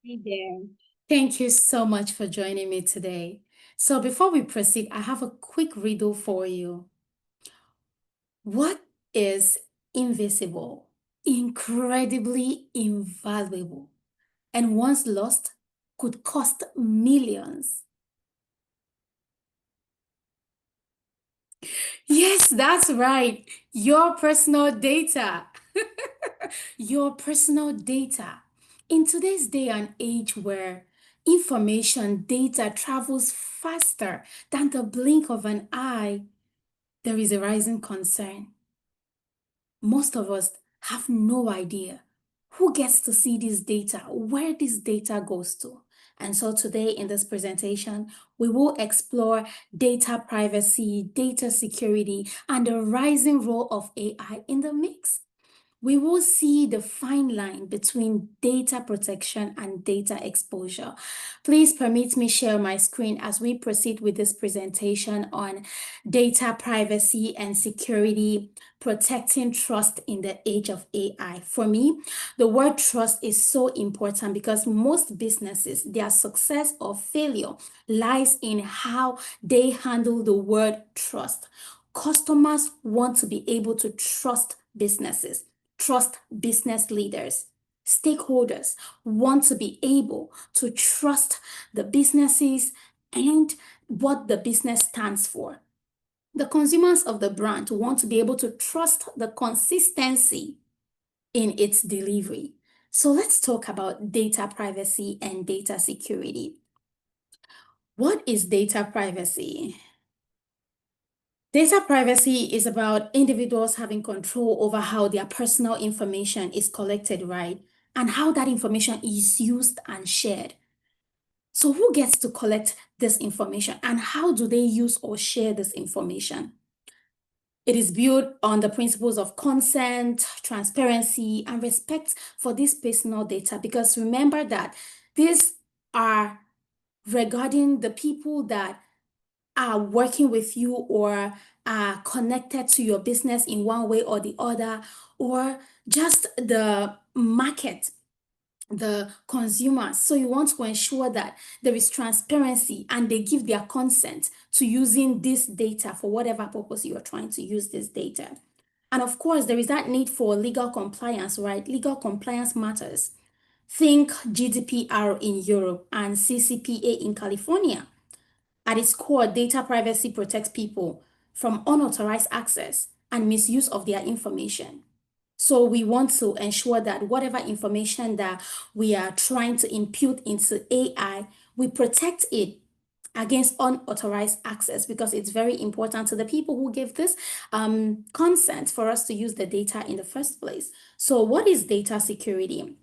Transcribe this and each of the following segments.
Hey there. Thank you so much for joining me today. So, before we proceed, I have a quick riddle for you. What is invisible, incredibly invaluable, and once lost could cost millions? Yes, that's right. Your personal data. Your personal data. In today's day and age where information data travels faster than the blink of an eye, there is a rising concern. Most of us have no idea who gets to see this data, where this data goes to. And so today in this presentation, we will explore data privacy, data security, and the rising role of AI in the mix. We will see the fine line between data protection and data exposure. Please permit me share my screen as we proceed with this presentation on data privacy and security, protecting trust in the age of AI. For me, the word trust is so important because most businesses, their success or failure lies in how they handle the word trust. Customers want to be able to trust businesses, trust business leaders. Stakeholders want to be able to trust the businesses and what the business stands for. The consumers of the brand want to be able to trust the consistency in its delivery. So let's talk about data privacy and data security. What is data privacy? Data privacy is about individuals having control over how their personal information is collected, right? And how that information is used and shared. So, who gets to collect this information and how do they use or share this information? It is built on the principles of consent, transparency, and respect for this personal data because remember that these are regarding the people that are working with you or are connected to your business in one way or the other, or just the market, the consumers. So you want to ensure that there is transparency and they give their consent to using this data for whatever purpose you are trying to use this data. And of course, there is that need for legal compliance, right? Legal compliance matters. Think GDPR in Europe and CCPA in California. At its core, data privacy protects people from unauthorized access and misuse of their information. So we want to ensure that whatever information that we are trying to impute into AI, we protect it against unauthorized access because it's very important to the people who give this consent for us to use the data in the first place. So what is data security?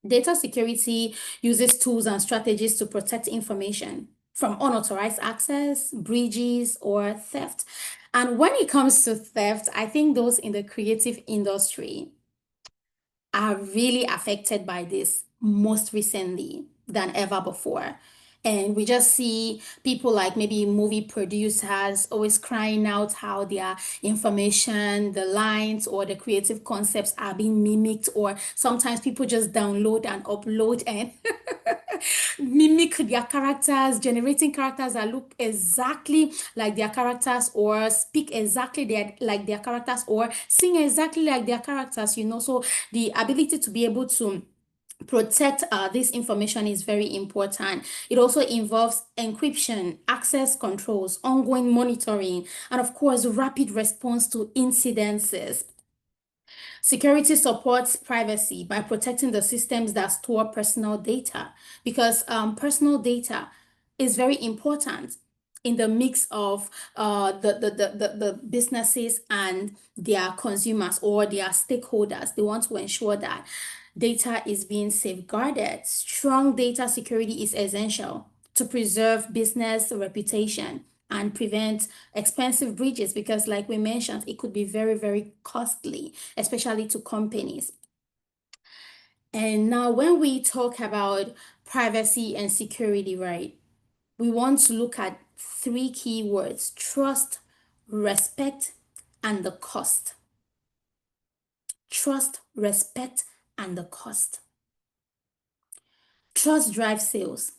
Data security uses tools and strategies to protect information from unauthorized access, breaches, or theft. And when it comes to theft, I think those in the creative industry are really affected by this most recently than ever before. And we just see people like maybe movie producers always crying out how their information, the lines, or the creative concepts are being mimicked, or sometimes people just download and upload and mimic their characters, generating characters that look exactly like their characters, or speak exactly like their characters, or sing exactly like their characters, you know. So the ability to be able to protect this information is very important. It also involves encryption, access controls, ongoing monitoring, and of course, rapid response to incidences. Security supports privacy by protecting the systems that store personal data because personal data is very important in the mix of the businesses and their consumers or their stakeholders. They want to ensure that data is being safeguarded. Strong data security is essential to preserve business reputation and prevent expensive breaches because, like we mentioned, it could be very, very costly, especially to companies. And now, when we talk about privacy and security, right, we want to look at three key words: trust, respect, and the cost. Trust, respect, and the cost. Trust drives sales.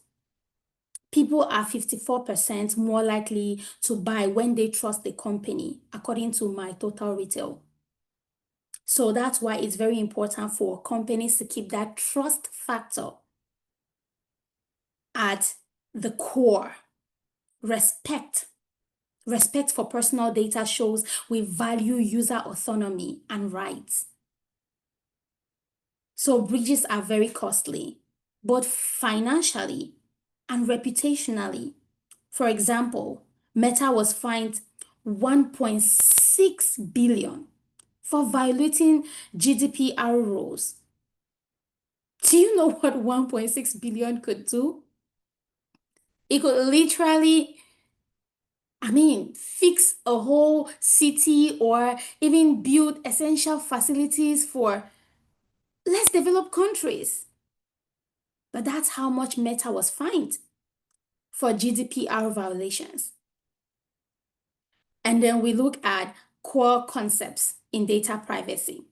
People are 54% more likely to buy when they trust the company, according to My Total Retail. So that's why it's very important for companies to keep that trust factor at the core. Respect. Respect for personal data shows we value user autonomy and rights. So breaches are very costly, both financially and reputationally. For example, Meta was fined 1.6 billion for violating GDPR rules. Do you know what 1.6 billion could do? It could literally, fix a whole city or even build essential facilities for less developed countries. But that's how much Meta was fined for GDPR violations. And then we look at core concepts in data privacy.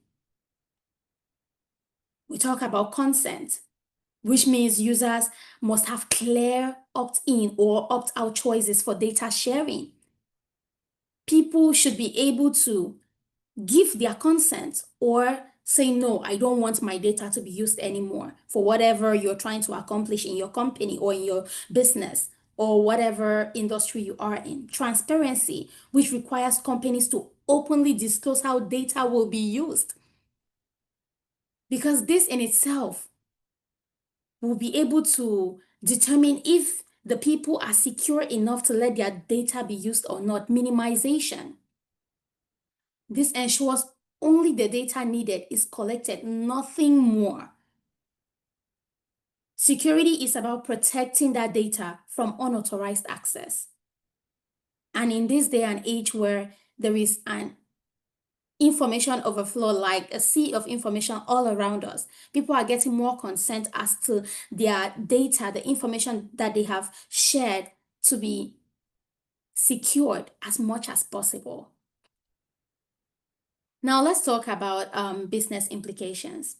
We talk about consent, which means users must have clear opt-in or opt-out choices for data sharing. People should be able to give their consent or say, no, I don't want my data to be used anymore for whatever you're trying to accomplish in your company or in your business or whatever industry you are in. Transparency, which requires companies to openly disclose how data will be used. Because this in itself will be able to determine if the people are secure enough to let their data be used or not. Minimization. This ensures only the data needed is collected, nothing more. Security is about protecting that data from unauthorized access. And in this day and age where there is an information overflow, like a sea of information all around us, people are getting more consent as to their data, the information that they have shared, to be secured as much as possible. Now let's talk about business implications.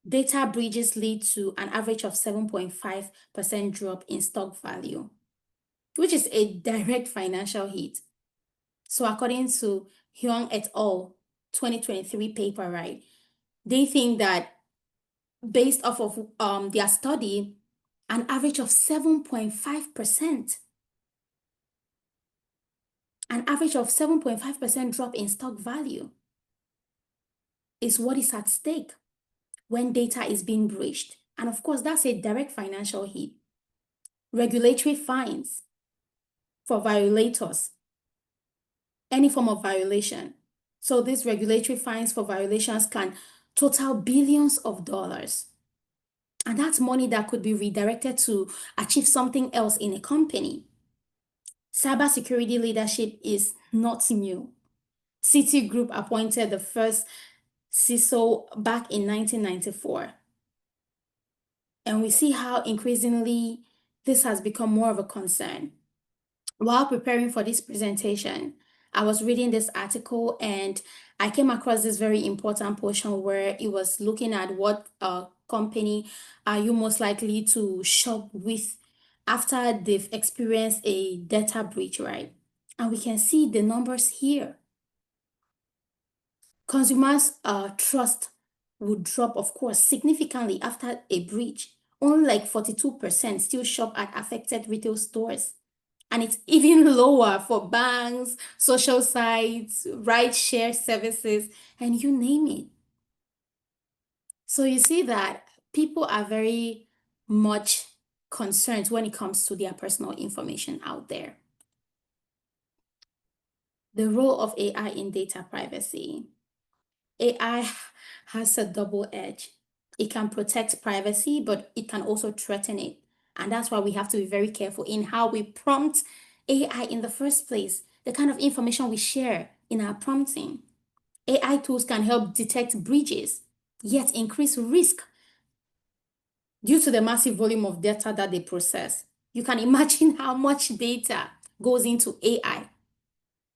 Data breaches lead to an average of 7.5% drop in stock value, which is a direct financial hit. So according to Hyung et al. 2023 paper, right, they think that based off of their study, an average of 7.5%, an average of 7.5% drop in stock value is what is at stake when data is being breached. And of course, that's a direct financial hit. Regulatory fines for violators, any form of violation. So these regulatory fines for violations can total billions of dollars. And that's money that could be redirected to achieve something else in a company. Cybersecurity leadership is not new. Citigroup appointed the first CISO back in 1994. And we see how increasingly this has become more of a concern. While preparing for this presentation, I was reading this article and I came across this very important portion where it was looking at what company are you most likely to shop with after they've experienced a data breach, right? And we can see the numbers here. Consumers' trust would drop, of course, significantly after a breach. Only like 42% still shop at affected retail stores. And it's even lower for banks, social sites, ride-share services, and you name it. So you see that people are very much concerned when it comes to their personal information out there. The role of AI in data privacy. AI has a double edge. It can protect privacy, but it can also threaten it. And that's why we have to be very careful in how we prompt AI in the first place, the kind of information we share in our prompting. AI tools can help detect breaches, yet increase risk due to the massive volume of data that they process. You can imagine how much data goes into AI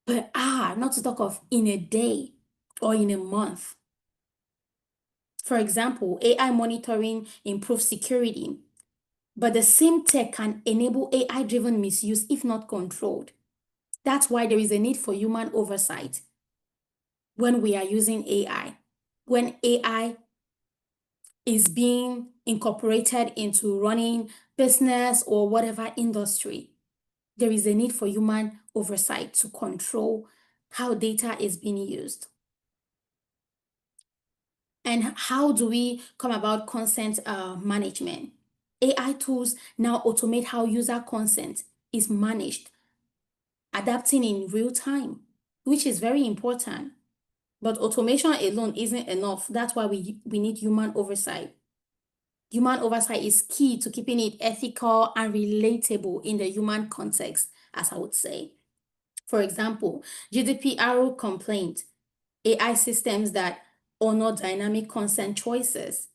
per hour, not to talk of in a day or in a month. For example, AI monitoring improves security, but the same tech can enable AI-driven misuse if not controlled. That's why there is a need for human oversight when we are using AI. When AI is being incorporated into running business or whatever industry, there is a need for human oversight to control how data is being used. And how do we come about consent management? AI tools now automate how user consent is managed, adapting in real time, which is very important. But automation alone isn't enough. That's why we need human oversight. Human oversight is key to keeping it ethical and relatable in the human context, as I would say. For example, GDPR complaint, AI systems that honor dynamic consent choices.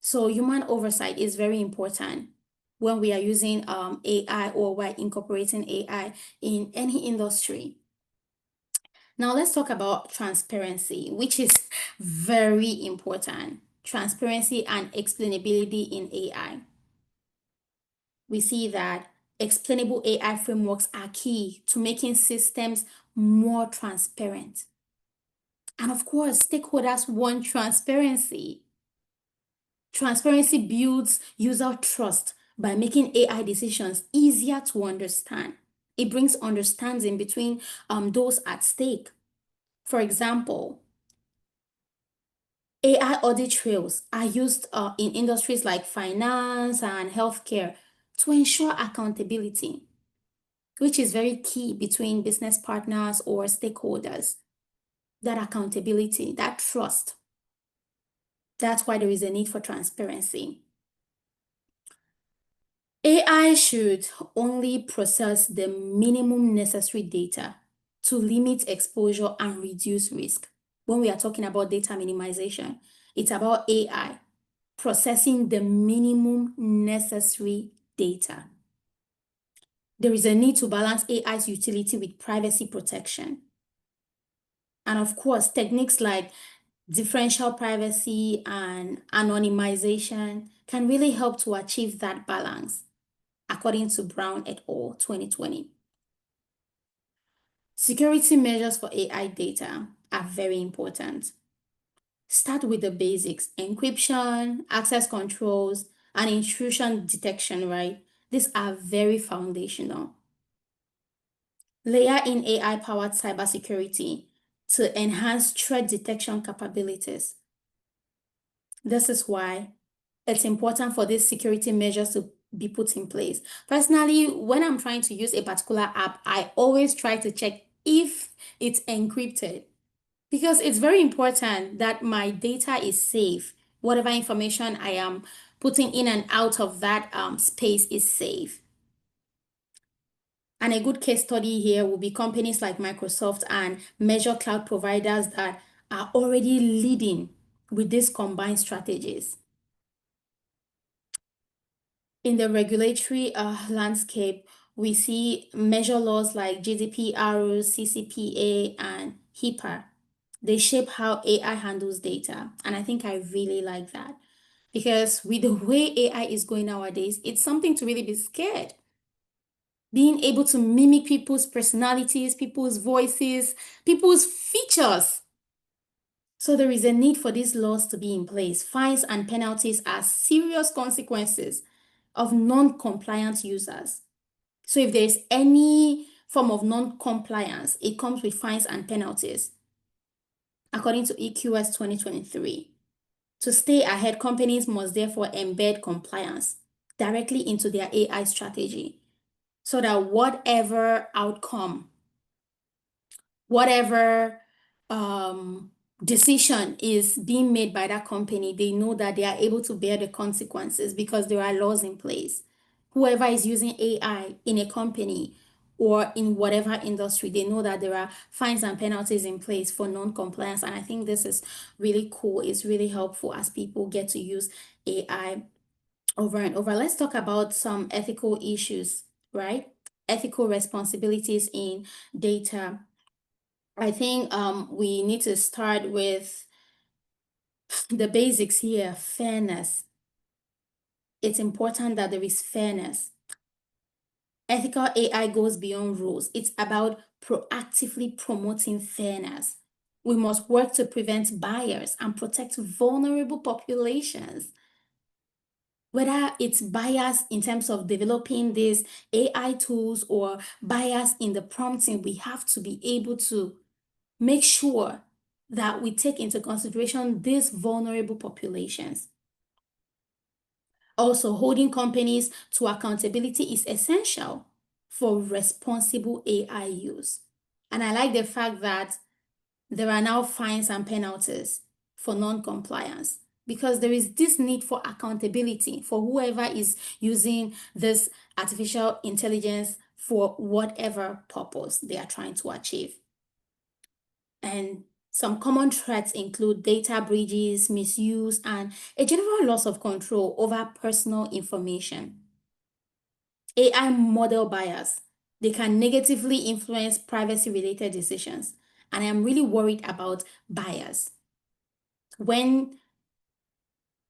So human oversight is very important when we are using AI or we're incorporating AI in any industry. Now let's talk about transparency, which is very important. Transparency and explainability in AI. We see that explainable AI frameworks are key to making systems more transparent. And of course, stakeholders want transparency. Transparency builds user trust by making AI decisions easier to understand. It brings understanding between those at stake. For example, AI audit trails are used in industries like finance and healthcare to ensure accountability, which is very key between business partners or stakeholders. That accountability, that trust. That's why there is a need for transparency. AI should only process the minimum necessary data to limit exposure and reduce risk. When we are talking about data minimization, it's about AI processing the minimum necessary data. There is a need to balance AI's utility with privacy protection. And of course, techniques like differential privacy and anonymization can really help to achieve that balance, according to Brown et al. 2020. Security measures for AI data are very important. Start with the basics: encryption, access controls, and intrusion detection, right? These are very foundational. Layer in AI-powered cybersecurity to enhance threat detection capabilities. This is why it's important for these security measures to be put in place. Personally, when I'm trying to use a particular app, I always try to check if it's encrypted because it's very important that my data is safe. Whatever information I am putting in and out of that space is safe. And a good case study here will be companies like Microsoft and major cloud providers that are already leading with these combined strategies. In the regulatory landscape, we see measure laws like GDPR, CCPA, and HIPAA. They shape how AI handles data. And I think I really like that because with the way AI is going nowadays, it's something to really be scared. Being able to mimic people's personalities, people's voices, people's features. So there is a need for these laws to be in place. Fines and penalties are serious consequences of non-compliant users. So if there's any form of non-compliance, it comes with fines and penalties, according to EQS 2023. To stay ahead, companies must therefore embed compliance directly into their AI strategy so that whatever outcome, whatever decision is being made by that company, they know that they are able to bear the consequences because there are laws in place. Whoever is using AI in a company or in whatever industry, they know that there are fines and penalties in place for non-compliance. And I think this is really cool. It's really helpful as people get to use AI over and over. Let's talk about some ethical issues, right? Ethical responsibilities in data. I think we need to start with The basics here, fairness. It's important that there is fairness. Ethical AI goes beyond rules. It's about proactively promoting fairness. We must work to prevent bias and protect vulnerable populations. Whether it's bias in terms of developing these AI tools or bias in the prompting, we have to be able to make sure that we take into consideration these vulnerable populations. Also, holding companies to accountability is essential for responsible AI use. And I like the fact that there are now fines and penalties for non-compliance because there is this need for accountability for whoever is using this artificial intelligence for whatever purpose they are trying to achieve. And some common threats include data breaches, misuse, and a general loss of control over personal information. AI model bias. They can negatively influence privacy-related decisions. And I'm really worried about bias. When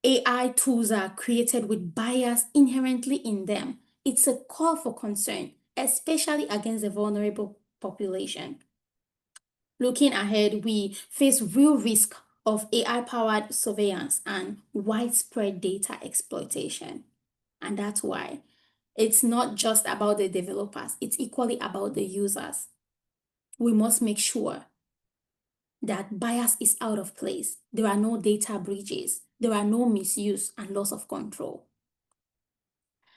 AI tools are created with bias inherently in them, it's a call for concern, especially against the vulnerable population. Looking ahead, we face real risk of AI-powered surveillance and widespread data exploitation. And that's why it's not just about the developers, it's equally about the users. We must make sure that bias is out of place. There are no data breaches. There are no misuse and loss of control.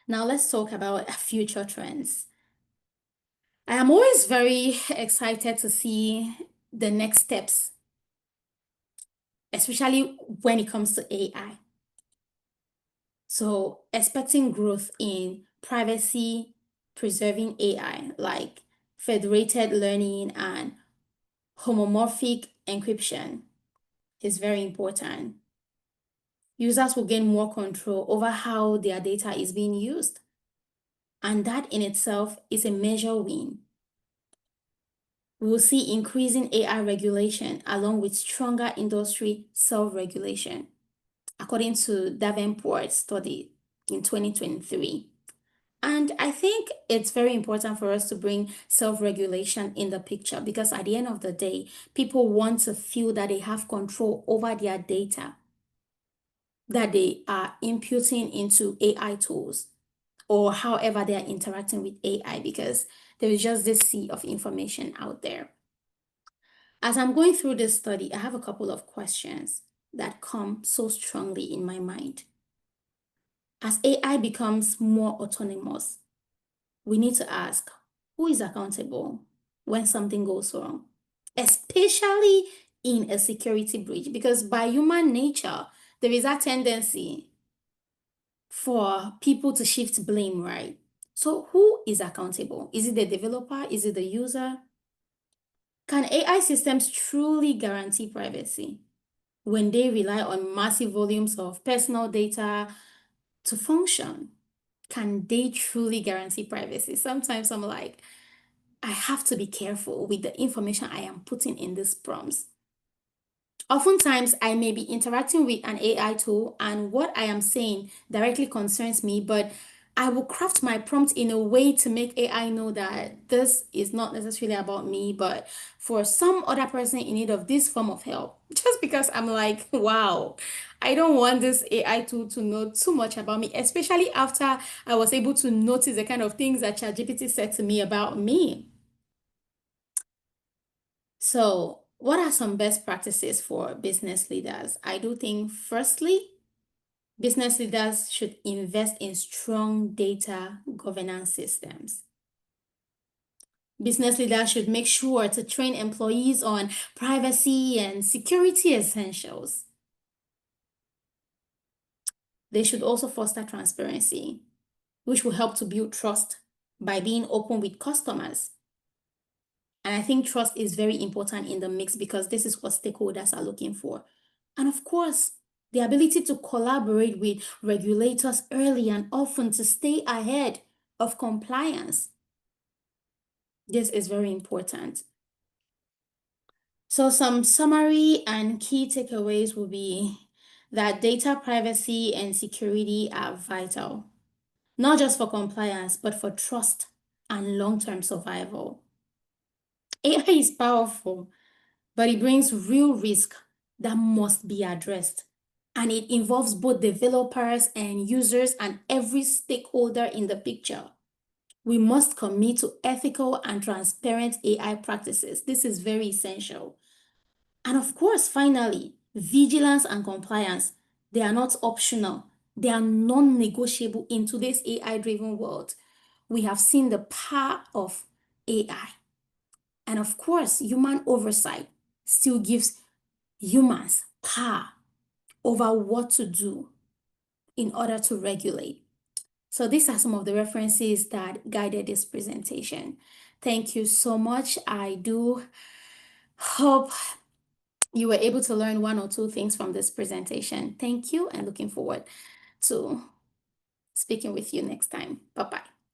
Now let's talk about future trends. I am always very excited to see the next steps, especially when it comes to AI. So expecting growth in privacy preserving AI like federated learning and homomorphic encryption is very important. Users will gain more control over how their data is being used. And that in itself is a major win. We will see increasing AI regulation along with stronger industry self-regulation, according to Davenport's study in 2023. And I think it's very important for us to bring self-regulation in the picture because at the end of the day, people want to feel that they have control over their data that they are imputing into AI tools or however they are interacting with AI because there is just this sea of information out there. As I'm going through this study, I have a couple of questions that come so strongly in my mind. As AI becomes more autonomous, we need to ask, who is accountable when something goes wrong? Especially in a security breach, because by human nature, there is a tendency for people to shift blame, right? So who is accountable? Is it the developer? Is it the user? Can AI systems truly guarantee privacy when they rely on massive volumes of personal data to function? Can they truly guarantee privacy? Sometimes I'm like, I have to be careful with the information I am putting in these prompts. Oftentimes, I may be interacting with an AI tool, and what I am saying directly concerns me, but I will craft my prompt in a way to make AI know that this is not necessarily about me, but for some other person in need of this form of help. Just because I'm like, wow, I don't want this AI tool to know too much about me, especially after I was able to notice the kind of things that ChatGPT said to me about me. So, what are some best practices for business leaders? I do think, firstly, business leaders should invest in strong data governance systems. Business leaders should make sure to train employees on privacy and security essentials. They should also foster transparency, which will help to build trust by being open with customers. And I think trust is very important in the mix because this is what stakeholders are looking for. And of course, the ability to collaborate with regulators early and often to stay ahead of compliance. This is very important. So some summary and key takeaways will be that data privacy and security are vital, not just for compliance, but for trust and long-term survival. AI is powerful, but it brings real risk that must be addressed. And it involves both developers and users and every stakeholder in the picture. We must commit to ethical and transparent AI practices. This is very essential. And of course, finally, vigilance and compliance, they are not optional. They are non-negotiable in today's AI-driven world. We have seen the power of AI. And of course, human oversight still gives humans power over what to do in order to regulate. So these are some of the references that guided this presentation. Thank you so much. I do hope you were able to learn one or two things from this presentation. Thank you, and looking forward to speaking with you next time. Bye-bye.